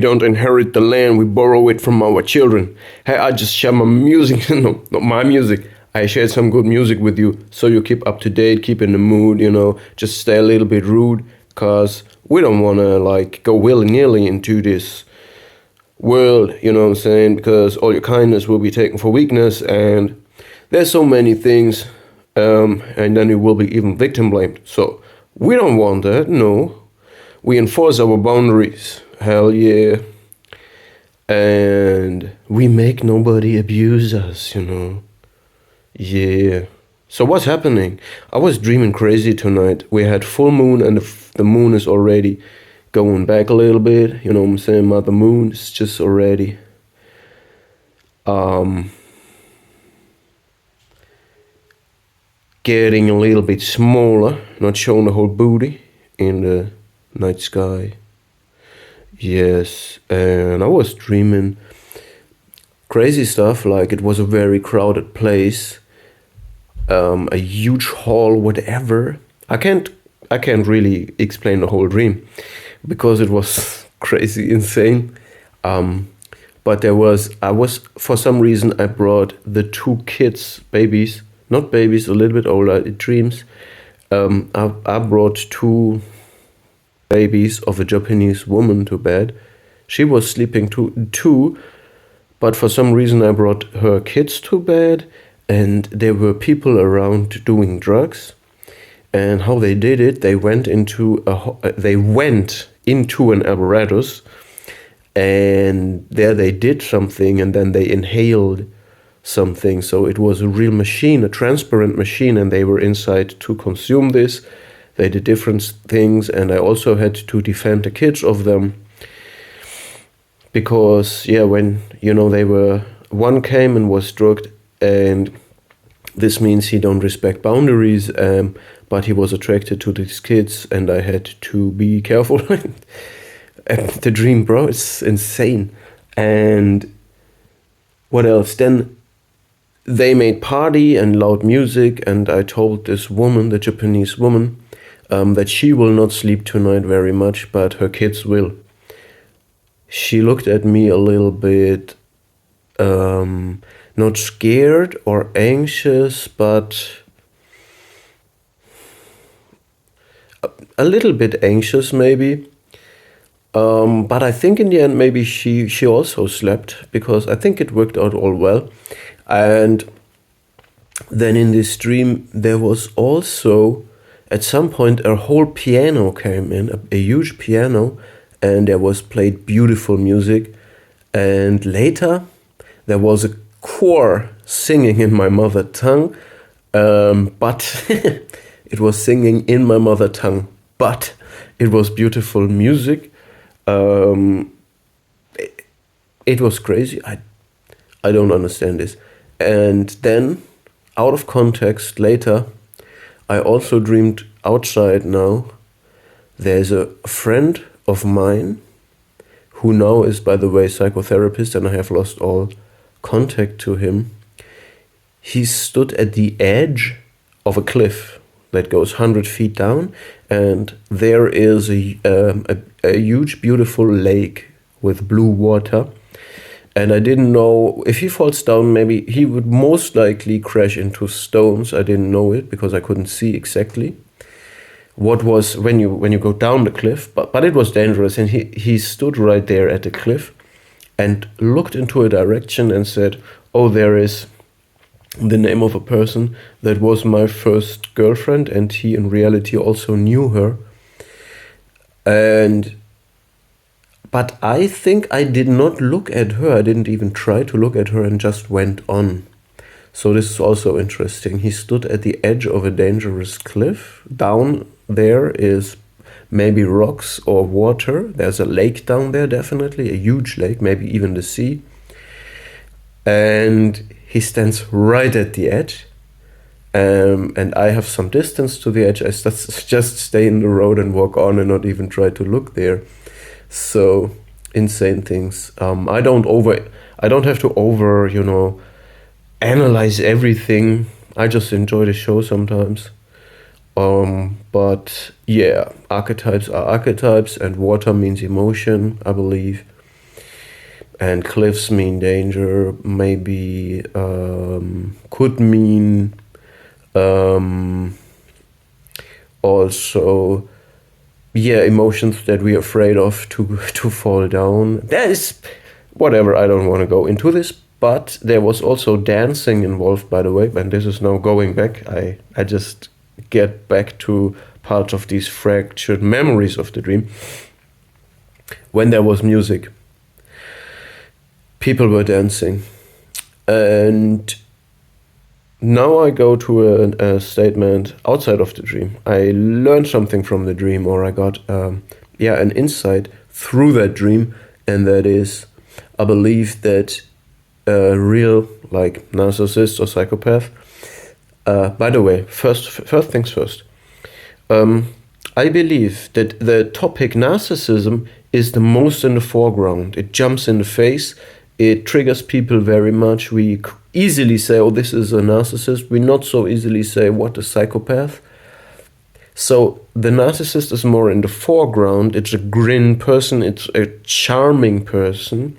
don't inherit the land, we borrow it from our children. Hey, I just share my music, no, not my music. I shared some good music with you, so you keep up to date, keep in the mood, just stay a little bit rude, cause we don't wanna like go willy-nilly into this world, you know what I'm saying? Because all your kindness will be taken for weakness, and there's so many things, and then you will be even victim blamed. So we don't want that, no. We enforce our boundaries, hell yeah. And we make nobody abuse us, Yeah. So what's happening? I was dreaming crazy tonight. We had full moon, and the moon is already going back a little bit. You know what I'm saying? Mother Moon is just already getting a little bit smaller, not showing the whole booty in the night sky. Yes, and I was dreaming crazy stuff, like it was a very crowded place, a huge hall, whatever. I can't really explain the whole dream because it was crazy insane. But for some reason I brought the two kids, babies, not babies, a little bit older, dreams. I brought two babies of a Japanese woman to bed. She was sleeping too, but for some reason I brought her kids to bed, and there were people around doing drugs. And how they did it, they went into an apparatus, and there they did something, and then they inhaled something. So it was a real machine, a transparent machine, and they were inside to consume this. They did different things, and I also had to defend the kids of them. Because, when, one came and was drugged, and this means he don't respect boundaries, but he was attracted to these kids, and I had to be careful. The dream, bro, it's insane. And what else? Then they made party and loud music, and I told this woman, the Japanese woman, that she will not sleep tonight very much, but her kids will. She looked at me a little bit, not scared or anxious, but a little bit anxious maybe. But I think in the end maybe she also slept, because I think it worked out all well. And then in this dream there was also at some point a whole piano came in, a huge piano, and there was played beautiful music. And later there was a choir singing in my mother tongue, but it was singing in my mother tongue, but it was beautiful music. It was crazy. I don't understand this. And then, out of context, later, I also dreamed outside now. There's a friend of mine who now is, by the way, psychotherapist, and I have lost all contact to him. He stood at the edge of a cliff that goes 100 feet down, and there is a huge, beautiful lake with blue water. And I didn't know, if he falls down, maybe he would most likely crash into stones. I didn't know it because I couldn't see exactly what was when you go down the cliff, but it was dangerous. And he stood right there at the cliff and looked into a direction and said, "Oh, there is the name of a person that was my first girlfriend," and he in reality also knew her. But I think I did not look at her. I didn't even try to look at her and just went on. So this is also interesting. He stood at the edge of a dangerous cliff. Down there is maybe rocks or water. There's a lake down there, definitely, a huge lake, maybe even the sea. And he stands right at the edge. And I have some distance to the edge. I just stay in the road and walk on and not even try to look there. So insane things. I don't have to analyze everything. I just enjoy the show sometimes. But yeah, archetypes are archetypes, and water means emotion, I believe. and cliffs mean danger, maybe could mean also, yeah, emotions that we're afraid of to fall down. That is whatever, I don't want to go into this, but there was also dancing involved, by the way, and this is now going back. I just get back to parts of these fractured memories of the dream. When there was music, people were dancing, and now I go to a statement outside of the dream. I learned something from the dream, or I got an insight through that dream, and that is, I believe that real, like, narcissist or psychopath. By the way, first things first. I believe that the topic narcissism is the most in the foreground. It jumps in the face. It triggers people very much. We easily say, oh, this is a narcissist. We not so easily say, what, a psychopath? So the narcissist is more in the foreground. It's a grin person. It's a charming person.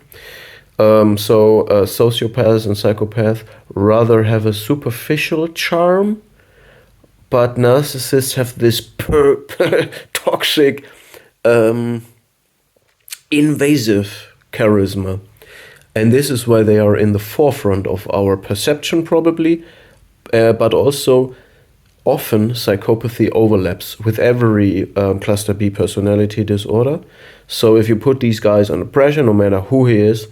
So sociopaths and psychopaths rather have a superficial charm, but narcissists have this toxic, invasive charisma. And this is why they are in the forefront of our perception, probably, but also often psychopathy overlaps with every cluster B personality disorder. So if you put these guys under pressure, no matter who he is,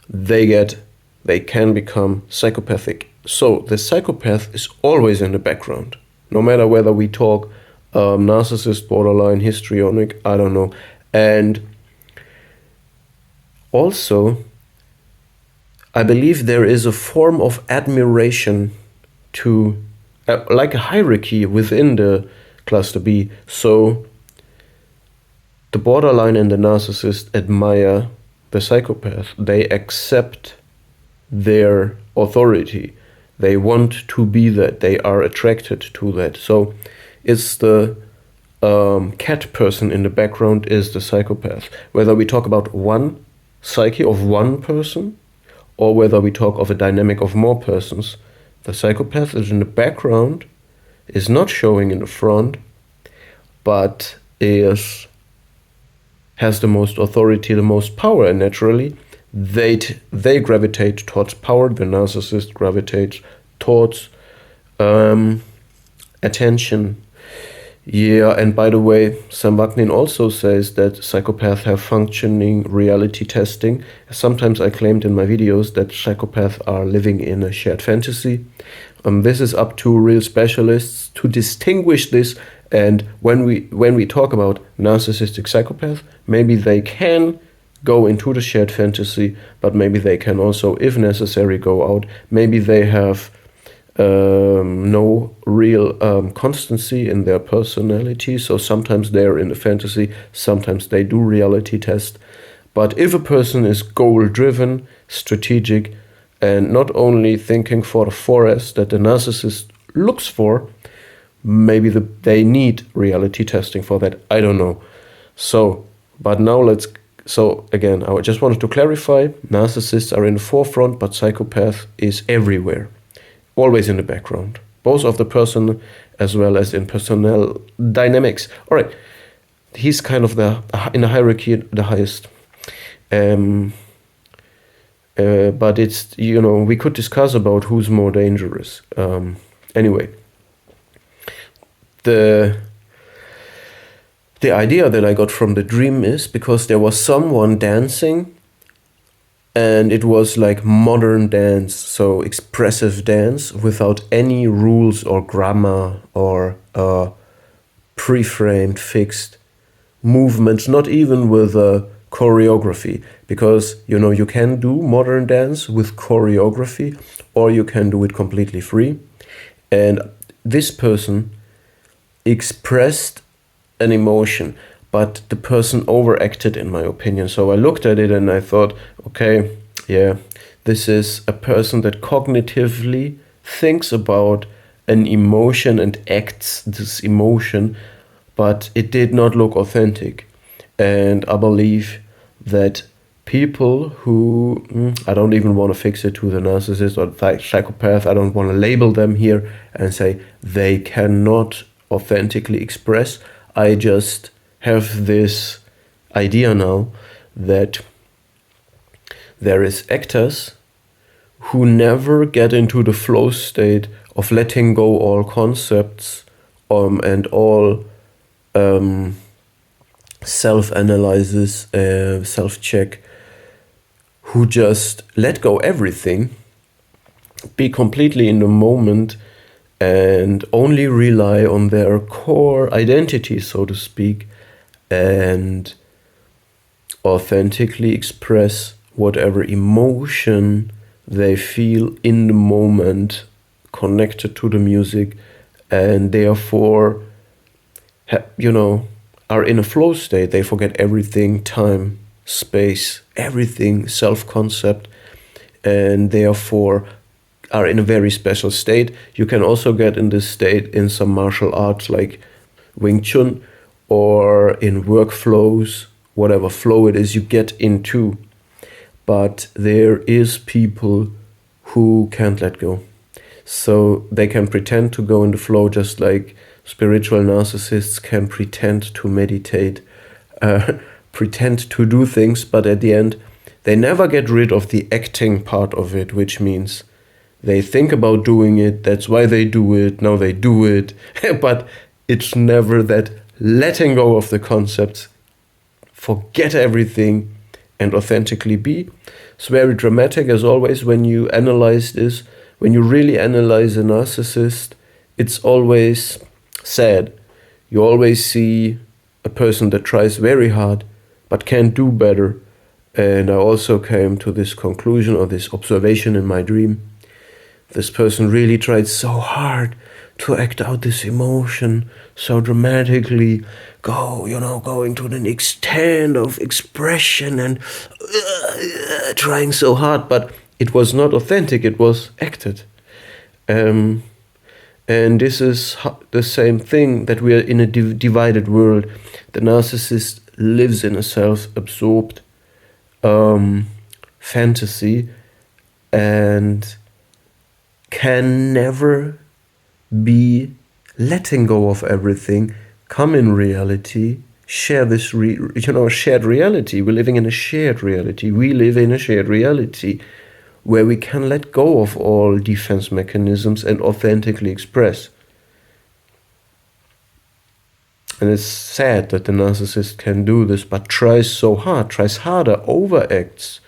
they can become psychopathic. So the psychopath is always in the background, no matter whether we talk narcissist, borderline, histrionic, I don't know. And also, I believe there is a form of admiration to, like a hierarchy within the cluster B. So the borderline and the narcissist admire the psychopath. They accept their authority. They want to be that. They are attracted to that. So it's the cat person in the background is the psychopath. Whether we talk about one psyche of one person, or whether we talk of a dynamic of more persons, the psychopath is in the background, is not showing in the front, but has the most authority, the most power, and naturally they gravitate towards power. The narcissist gravitates towards attention. Yeah, and by the way, Sam Vaknin also says that psychopaths have functioning reality testing. Sometimes I claimed in my videos that psychopaths are living in a shared fantasy. This is up to real specialists to distinguish this. And when we talk about narcissistic psychopaths, maybe they can go into the shared fantasy, but maybe they can also, if necessary, go out. Maybe they have no real constancy in their personality, so sometimes they're in the fantasy, sometimes they do reality test. But if a person is goal-driven, strategic, and not only thinking for the forest that the narcissist looks for, maybe they need reality testing for that. I don't know. So again, I just wanted to clarify, narcissists are in the forefront, but psychopath is everywhere. Always in the background, both of the person as well as in personnel dynamics. All right, he's kind of in the hierarchy, the highest. But it's, we could discuss about who's more dangerous. Anyway, the idea that I got from the dream is because there was someone dancing, and it was like modern dance, so expressive dance without any rules or grammar or pre-framed, fixed movements, not even with a choreography. Because, you can do modern dance with choreography, or you can do it completely free. And this person expressed an emotion, but the person overacted, in my opinion. So I looked at it and I thought, okay, yeah, this is a person that cognitively thinks about an emotion and acts this emotion, but it did not look authentic. And I believe that people who, I don't even want to fix it to the narcissist or the psychopath, I don't want to label them here and say they cannot authentically express. I just have this idea now that there is actors who never get into the flow state of letting go all concepts and all self-analysis, self-check, who just let go everything, be completely in the moment, and only rely on their core identity, so to speak, and authentically express whatever emotion they feel in the moment connected to the music, and therefore, are in a flow state. They forget everything, time, space, everything, self-concept, and therefore are in a very special state. You can also get in this state in some martial arts like Wing Chun, or in workflows, whatever flow it is you get into. But there is people who can't let go. So they can pretend to go in the flow, just like spiritual narcissists can pretend to meditate, pretend to do things, but at the end, they never get rid of the acting part of it, which means they think about doing it, that's why they do it, now they do it, but it's never that letting go of the concepts, forget everything, and authentically be. It's very dramatic, as always, when you analyze this. When you really analyze a narcissist, it's always sad. You always see a person that tries very hard but can't do better. And I also came to this conclusion or this observation in my dream. This person really tried so hard to act out this emotion so dramatically, going to the extent of expression and trying so hard, but it was not authentic, it was acted. And this is the same thing, that we are in a divided world. The narcissist lives in a self-absorbed fantasy and can never be letting go of everything, come in reality, share this shared reality. We're living in a shared reality. We live in a shared reality where we can let go of all defense mechanisms and authentically express. And it's sad that the narcissist can do this, but tries so hard, tries harder, overacts,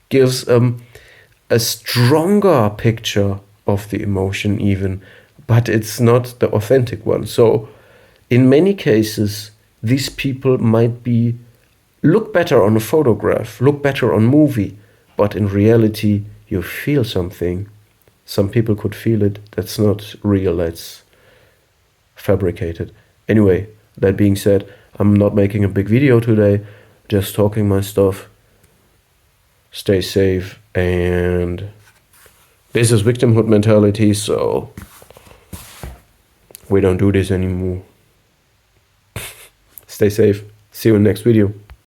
gives a stronger picture of the emotion even, but it's not the authentic one. So in many cases, these people might look better on a photograph, look better on movie, but in reality, you feel something. Some people could feel it. That's not real, that's fabricated. Anyway, that being said, I'm not making a big video today, just talking my stuff. Stay safe, and this is victimhood mentality, so we don't do this anymore. Stay safe. See you in the next video.